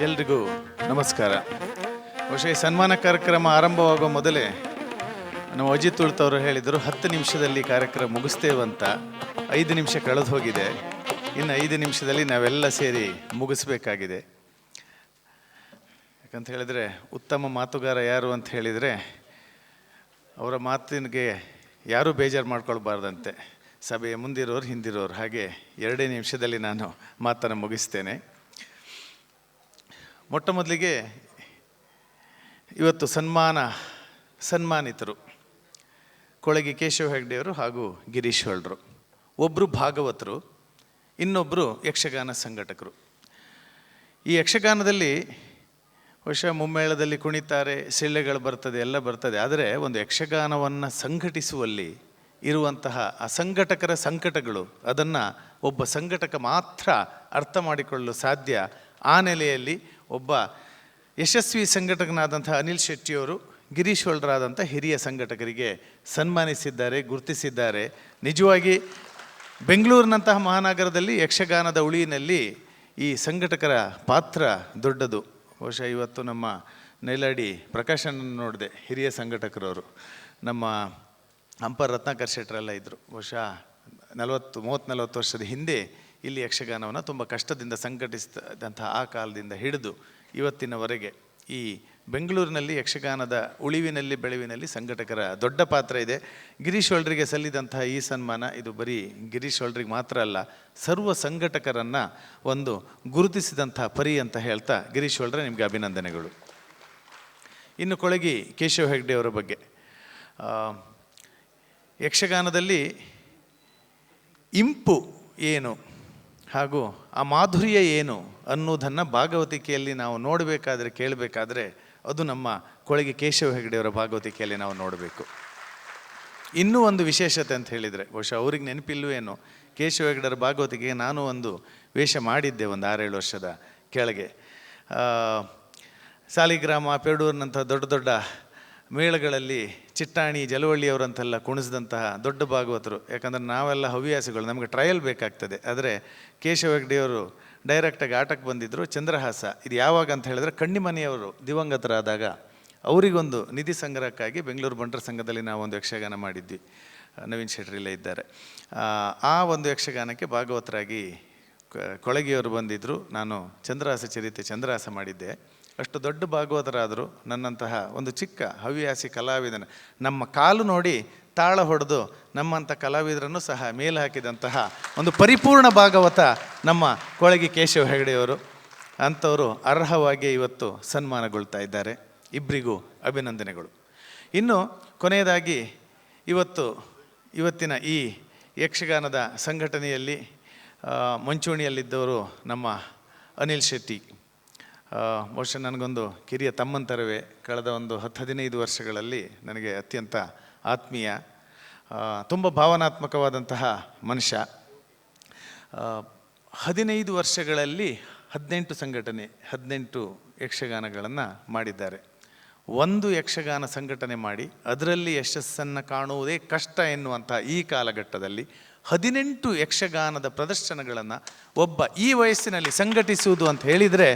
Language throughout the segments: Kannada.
ಎಲ್ರಿಗೂ ನಮಸ್ಕಾರ. ಬಹುಶಃ ಈ ಸನ್ಮಾನ ಕಾರ್ಯಕ್ರಮ ಆರಂಭವಾಗುವ ಮೊದಲೇ ನಮ್ಮ ಅಜಿತ್ ಉಳ್ತವರು ಹೇಳಿದರು 10 ನಿಮಿಷದಲ್ಲಿ ಕಾರ್ಯಕ್ರಮ ಮುಗಿಸ್ತೇವಂತ. 5 ನಿಮಿಷ ಕಳೆದು ಹೋಗಿದೆ. ಇನ್ನು 5 ನಿಮಿಷದಲ್ಲಿ ನಾವೆಲ್ಲ ಸೇರಿ ಮುಗಿಸ್ಬೇಕಾಗಿದೆ. ಯಾಕಂತ ಹೇಳಿದರೆ ಉತ್ತಮ ಮಾತುಗಾರ ಯಾರು ಅಂತ ಹೇಳಿದರೆ ಅವರ ಮಾತಿಗೆ ಯಾರೂ ಬೇಜಾರು ಮಾಡ್ಕೊಳ್ಬಾರ್ದಂತೆ. ಸಭೆಯ ಮುಂದಿರೋರು ಹಿಂದಿರೋರು. ಹಾಗೆ 2 ನಿಮಿಷದಲ್ಲಿ ನಾನು ಮಾತನ್ನು ಮುಗಿಸ್ತೇನೆ. ಮೊಟ್ಟ ಮೊದಲಿಗೆ ಇವತ್ತು ಸನ್ಮಾನಿತರು ಕೊಳಗಿ ಕೇಶವ ಹೆಗ್ಡೆಯವರು ಹಾಗೂ ಗಿರೀಶ್ ಹೊಳ್ರು. ಒಬ್ಬರು ಭಾಗವತರು, ಇನ್ನೊಬ್ಬರು ಯಕ್ಷಗಾನ ಸಂಘಟಕರು. ಈ ಯಕ್ಷಗಾನದಲ್ಲಿ ಬಹುಶಃ ಮುಮ್ಮೇಳದಲ್ಲಿ ಕುಣಿತಾರೆ, ಸಿಳ್ಳೆಗಳು ಬರ್ತದೆ, ಎಲ್ಲ ಬರ್ತದೆ. ಆದರೆ ಒಂದು ಯಕ್ಷಗಾನವನ್ನು ಸಂಘಟಿಸುವಲ್ಲಿ ಇರುವಂತಹ ಆ ಸಂಘಟಕರ ಸಂಕಟಗಳು, ಅದನ್ನು ಒಬ್ಬ ಸಂಘಟಕ ಮಾತ್ರ ಅರ್ಥ ಮಾಡಿಕೊಳ್ಳಲು ಸಾಧ್ಯ. ಆ ನೆಲೆಯಲ್ಲಿ ಒಬ್ಬ ಯಶಸ್ವಿ ಸಂಘಟಕನಾದಂಥ ಅನಿಲ್ ಶೆಟ್ಟಿಯವರು ಗಿರೀಶ್ ಹೊಳ್ರಾದಂಥ ಹಿರಿಯ ಸಂಘಟಕರಿಗೆ ಸನ್ಮಾನಿಸಿದ್ದಾರೆ, ಗುರುತಿಸಿದ್ದಾರೆ. ನಿಜವಾಗಿ ಬೆಂಗಳೂರಿನಂತಹ ಮಹಾನಗರದಲ್ಲಿ ಯಕ್ಷಗಾನದ ಉಳಿವಿನಲ್ಲಿ ಈ ಸಂಘಟಕರ ಪಾತ್ರ ದೊಡ್ಡದು. ಬಹುಶಃ ಇವತ್ತು ನಮ್ಮ ನೈಲಾಡಿ ಪ್ರಕಾಶನ ನೋಡಿದೆ, ಹಿರಿಯ ಸಂಘಟಕರವರು. ನಮ್ಮ ಹಂಪರ್ ರತ್ನಾಕರ್ ಶೆಟ್ಟರೆಲ್ಲ ಇದ್ದರು. ಬಹುಶಃ 30-40 ವರ್ಷದ ಹಿಂದೆ ಇಲ್ಲಿ ಯಕ್ಷಗಾನವನ್ನು ತುಂಬ ಕಷ್ಟದಿಂದ ಸಂಘಟಿಸಿದಂತಹ ಆ ಕಾಲದಿಂದ ಹಿಡಿದು ಇವತ್ತಿನವರೆಗೆ ಈ ಬೆಂಗಳೂರಿನಲ್ಲಿ ಯಕ್ಷಗಾನದ ಉಳಿವಿನಲ್ಲಿ ಬೆಳೆವಿನಲ್ಲಿ ಸಂಘಟಕರ ದೊಡ್ಡ ಪಾತ್ರ ಇದೆ. ಗಿರೀಶ್ ಹೊಳ್ರಿಗೆ ಸಲ್ಲಿದಂತಹ ಈ ಸನ್ಮಾನ ಇದು ಬರೀ ಗಿರೀಶ್ ಹೊಳ್ರಿಗೆ ಮಾತ್ರ ಅಲ್ಲ, ಸರ್ವ ಸಂಘಟಕರನ್ನು ಒಂದು ಗುರುತಿಸಿದಂತಹ ಪರಿ ಅಂತ ಹೇಳ್ತಾ, ಗಿರೀಶ್ ಹೊಳ್ರೆ ನಿಮಗೆ ಅಭಿನಂದನೆಗಳು. ಇನ್ನು ಕೊಳಗಿ ಕೇಶವ ಹೆಗ್ಡೆಯವರ ಬಗ್ಗೆ, ಯಕ್ಷಗಾನದಲ್ಲಿ ಇಂಪು ಏನು ಹಾಗೂ ಆ ಮಾಧುರ್ಯ ಏನು ಅನ್ನೋದನ್ನು ಭಾಗವತಿಕೆಯಲ್ಲಿ ನಾವು ನೋಡಬೇಕಾದ್ರೆ, ಕೇಳಬೇಕಾದ್ರೆ ಅದು ನಮ್ಮ ಕೊಳಗಿ ಕೇಶವ ಹೆಗ್ಡೆಯವರ ಭಾಗವತಿಕೆಯಲ್ಲಿ ನಾವು ನೋಡಬೇಕು. ಇನ್ನೂ ಒಂದು ವಿಶೇಷತೆ ಅಂತ ಹೇಳಿದರೆ, ಬಹುಶಃ ಅವ್ರಿಗೆ ನೆನಪಿಲ್ವೇನೋ, ಕೇಶವ ಹೆಗ್ಡೆಯವರ ಭಾಗವತಿಕೆಗೆ ನಾನು ಒಂದು ವೇಷ ಮಾಡಿದ್ದೆ ಒಂದು 6-7 ವರ್ಷದ ಕೆಳಗೆ. ಸಾಲಿಗ್ರಾಮ, ಪೆರಡೂರಿನಂಥ ದೊಡ್ಡ ದೊಡ್ಡ ಮೇಳಗಳಲ್ಲಿ ಚಿಟ್ಟಾಣಿ, ಜಲವಳ್ಳಿಯವರಂತೆಲ್ಲ ಕುಣಿಸಿದಂತಹ ದೊಡ್ಡ ಭಾಗವತರು. ಯಾಕಂದರೆ ನಾವೆಲ್ಲ ಹವ್ಯಾಸಿಗಳು, ನಮಗೆ ಟ್ರಯಲ್ ಬೇಕಾಗ್ತದೆ. ಆದರೆ ಕೇಶವ ಹೆಗ್ಡೆಯವರು ಡೈರೆಕ್ಟಾಗಿ ಆಟಕ್ಕೆ ಬಂದಿದ್ದರು. ಚಂದ್ರಹಾಸ ಇದು ಯಾವಾಗ ಅಂತ ಹೇಳಿದ್ರೆ, ಕಣ್ಣಿಮನೆಯವರು ದಿವಂಗತರಾದಾಗ ಅವರಿಗೊಂದು ನಿಧಿ ಸಂಗ್ರಹಕ್ಕಾಗಿ ಬೆಂಗಳೂರು ಬಂಟರ ಸಂಘದಲ್ಲಿ ನಾವು ಒಂದು ಯಕ್ಷಗಾನ ಮಾಡಿದ್ವಿ. ನವೀನ್ ಶೆಟ್ರಿಲ್ಲ ಇದ್ದಾರೆ. ಆ ಒಂದು ಯಕ್ಷಗಾನಕ್ಕೆ ಭಾಗವತರಾಗಿ ಕೊಳಗಿಯವರು ಬಂದಿದ್ದರು. ನಾನು ಚಂದ್ರಹಾಸ ಚರಿತೆ ಚಂದ್ರಹಾಸ ಮಾಡಿದ್ದೆ. ಅಷ್ಟು ದೊಡ್ಡ ಭಾಗವತರಾದರು. ನನ್ನಂತಹ ಒಂದು ಚಿಕ್ಕ ಹವ್ಯಾಸಿ ಕಲಾವಿದನ ನಮ್ಮ ಕಾಲು ನೋಡಿ ತಾಳ ಹೊಡೆದು ನಮ್ಮಂಥ ಕಲಾವಿದರನ್ನು ಸಹ ಮೇಲೆ ಹಾಕಿದಂತಹ ಒಂದು ಪರಿಪೂರ್ಣ ಭಾಗವತ ನಮ್ಮ ಕೊಳಗಿ ಕೇಶವ ಹೆಗ್ಡೆಯವರು. ಅಂಥವರು ಅರ್ಹವಾಗಿ ಇವತ್ತು ಸನ್ಮಾನಗೊಳ್ತಾ ಇದ್ದಾರೆ. ಇಬ್ಬರಿಗೂ ಅಭಿನಂದನೆಗಳು. ಇನ್ನು ಕೊನೆಯದಾಗಿ ಇವತ್ತಿನ ಈ ಯಕ್ಷಗಾನದ ಸಂಘಟನೆಯಲ್ಲಿ ಮುಂಚೂಣಿಯಲ್ಲಿದ್ದವರು ನಮ್ಮ ಅನಿಲ್ ಶೆಟ್ಟಿ. ಬಹುಶಃ ನನಗೊಂದು ಕಿರಿಯ ತಮ್ಮಂತರವೇ. ಕಳೆದ ಒಂದು 10-15 ವರ್ಷಗಳಲ್ಲಿ ನನಗೆ ಅತ್ಯಂತ ಆತ್ಮೀಯ, ತುಂಬ ಭಾವನಾತ್ಮಕವಾದಂತಹ ಮನುಷ್ಯ. 15 ವರ್ಷಗಳಲ್ಲಿ 18 ಯಕ್ಷಗಾನಗಳನ್ನು ಮಾಡಿದ್ದಾರೆ. ಒಂದು ಯಕ್ಷಗಾನ ಸಂಘಟನೆ ಮಾಡಿ ಅದರಲ್ಲಿ ಯಶಸ್ಸನ್ನು ಕಾಣುವುದೇ ಕಷ್ಟ ಎನ್ನುವಂಥ ಈ ಕಾಲಘಟ್ಟದಲ್ಲಿ 18 ಯಕ್ಷಗಾನದ ಪ್ರದರ್ಶನಗಳನ್ನು ಒಬ್ಬ ಈ ವಯಸ್ಸಿನಲ್ಲಿ ಸಂಘಟಿಸುವುದು ಅಂತ ಹೇಳಿದರೆ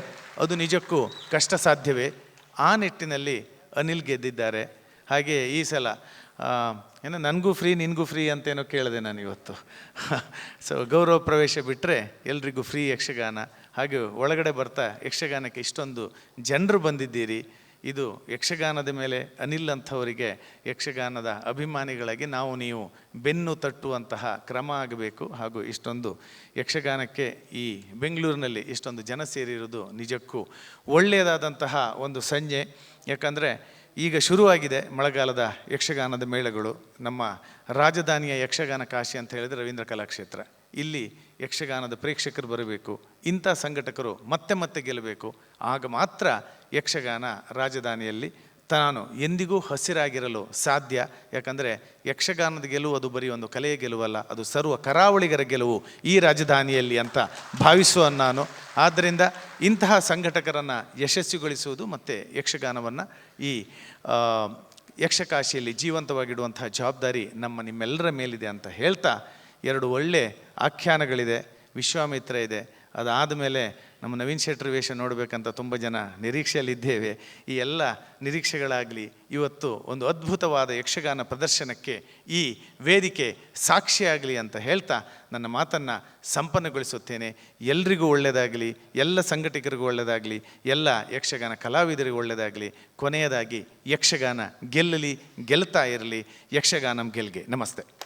ಅದು ನಿಜಕ್ಕೂ ಕಷ್ಟ ಸಾಧ್ಯವೇ. ಆ ನಿಟ್ಟಿನಲ್ಲಿ ಅನಿಲ್ ಗೆದ್ದಿದ್ದಾರೆ. ಹಾಗೆ ಈ ಸಲ ನನಗೂ ಫ್ರೀ ನಿನಗೂ ಫ್ರೀ ಅಂತೇನೋ ಕೇಳಿದೆ ನಾನು ಇವತ್ತು. ಸೊ ಗೌರವ ಪ್ರವೇಶ ಬಿಟ್ಟರೆ ಎಲ್ರಿಗೂ ಫ್ರೀ ಯಕ್ಷಗಾನ. ಹಾಗೆ ಒಳಗಡೆ ಬರ್ತಾ ಯಕ್ಷಗಾನಕ್ಕೆ ಇಷ್ಟೊಂದು ಜನರು ಬಂದಿದ್ದೀರಿ. ಇದು ಯಕ್ಷಗಾನದ ಮೇಲೆ ಅನಿಲ್ ಅಂಥವರಿಗೆ, ಯಕ್ಷಗಾನದ ಅಭಿಮಾನಿಗಳಾಗಿ ನೀವು ಬೆನ್ನು ತಟ್ಟುವಂತಹ ಕ್ರಮ ಆಗಬೇಕು. ಹಾಗೂ ಇಷ್ಟೊಂದು ಯಕ್ಷಗಾನಕ್ಕೆ ಈ ಬೆಂಗಳೂರಿನಲ್ಲಿ ಇಷ್ಟೊಂದು ಜನ ಸೇರಿರುವುದು ನಿಜಕ್ಕೂ ಒಳ್ಳೆಯದಾದಂತಹ ಒಂದು ಸಂಜೆ. ಯಾಕಂದರೆ ಈಗ ಶುರುವಾಗಿದೆ ಮಳೆಗಾಲದ ಯಕ್ಷಗಾನದ ಮೇಳಗಳು. ನಮ್ಮ ರಾಜಧಾನಿಯ ಯಕ್ಷಗಾನ ಕಾಶಿ ಅಂತ ಹೇಳಿದರೆ ರವೀಂದ್ರ ಕಲಾಕ್ಷೇತ್ರ. ಇಲ್ಲಿ ಯಕ್ಷಗಾನದ ಪ್ರೇಕ್ಷಕರು ಬರಬೇಕು, ಇಂಥ ಸಂಘಟಕರು ಮತ್ತೆ ಮತ್ತೆ ಗೆಲ್ಲಬೇಕು. ಆಗ ಮಾತ್ರ ಯಕ್ಷಗಾನ ರಾಜಧಾನಿಯಲ್ಲಿ ತಾನು ಎಂದಿಗೂ ಹಸಿರಾಗಿರಲು ಸಾಧ್ಯ. ಯಾಕಂದರೆ ಯಕ್ಷಗಾನದ ಗೆಲುವು ಅದು ಬರೀ ಒಂದು ಕಲೆಯ ಗೆಲುವಲ್ಲ, ಅದು ಸರ್ವ ಕರಾವಳಿಗರ ಗೆಲುವು ಈ ರಾಜಧಾನಿಯಲ್ಲಿ ಅಂತ ಭಾವಿಸುವ ನಾನು. ಆದ್ದರಿಂದ ಇಂತಹ ಸಂಘಟಕರನ್ನು ಯಶಸ್ವಿಗೊಳಿಸುವುದು ಮತ್ತು ಯಕ್ಷಗಾನವನ್ನು ಈ ಯಕ್ಷಕಾಶಿಯಲ್ಲಿ ಜೀವಂತವಾಗಿಡುವಂತಹ ಜವಾಬ್ದಾರಿ ನಿಮ್ಮೆಲ್ಲರ ಮೇಲಿದೆ ಅಂತ ಹೇಳ್ತಾ, 2 ಒಳ್ಳೆ ಆಖ್ಯಾನಗಳಿದೆ. ವಿಶ್ವಾಮಿತ್ರ ಇದೆ, ಅದಾದ ಮೇಲೆ ನಮ್ಮ ನವೀನ್ ಶೆಟ್ಟರ್ ವೇಷ ನೋಡಬೇಕಂತ ತುಂಬ ಜನ ನಿರೀಕ್ಷೆಯಲ್ಲಿದ್ದೇವೆ. ಈ ಎಲ್ಲ ನಿರೀಕ್ಷೆಗಳಾಗಲಿ, ಇವತ್ತು ಒಂದು ಅದ್ಭುತವಾದ ಯಕ್ಷಗಾನ ಪ್ರದರ್ಶನಕ್ಕೆ ಈ ವೇದಿಕೆ ಸಾಕ್ಷಿಯಾಗಲಿ ಅಂತ ಹೇಳ್ತಾ ನನ್ನ ಮಾತನ್ನು ಸಂಪನ್ನಗೊಳಿಸುತ್ತೇನೆ. ಎಲ್ರಿಗೂ ಒಳ್ಳೆಯದಾಗಲಿ, ಎಲ್ಲ ಸಂಘಟಕರಿಗೂ ಒಳ್ಳೆಯದಾಗಲಿ, ಎಲ್ಲ ಯಕ್ಷಗಾನ ಕಲಾವಿದರಿಗೂ ಒಳ್ಳೆಯದಾಗಲಿ. ಕೊನೆಯದಾಗಿ ಯಕ್ಷಗಾನ ಗೆಲ್ಲಲಿ, ಗೆಲ್ತಾ ಇರಲಿ. ಯಕ್ಷಗಾನಂ ಗೆಲ್ಗೆ. ನಮಸ್ತೆ.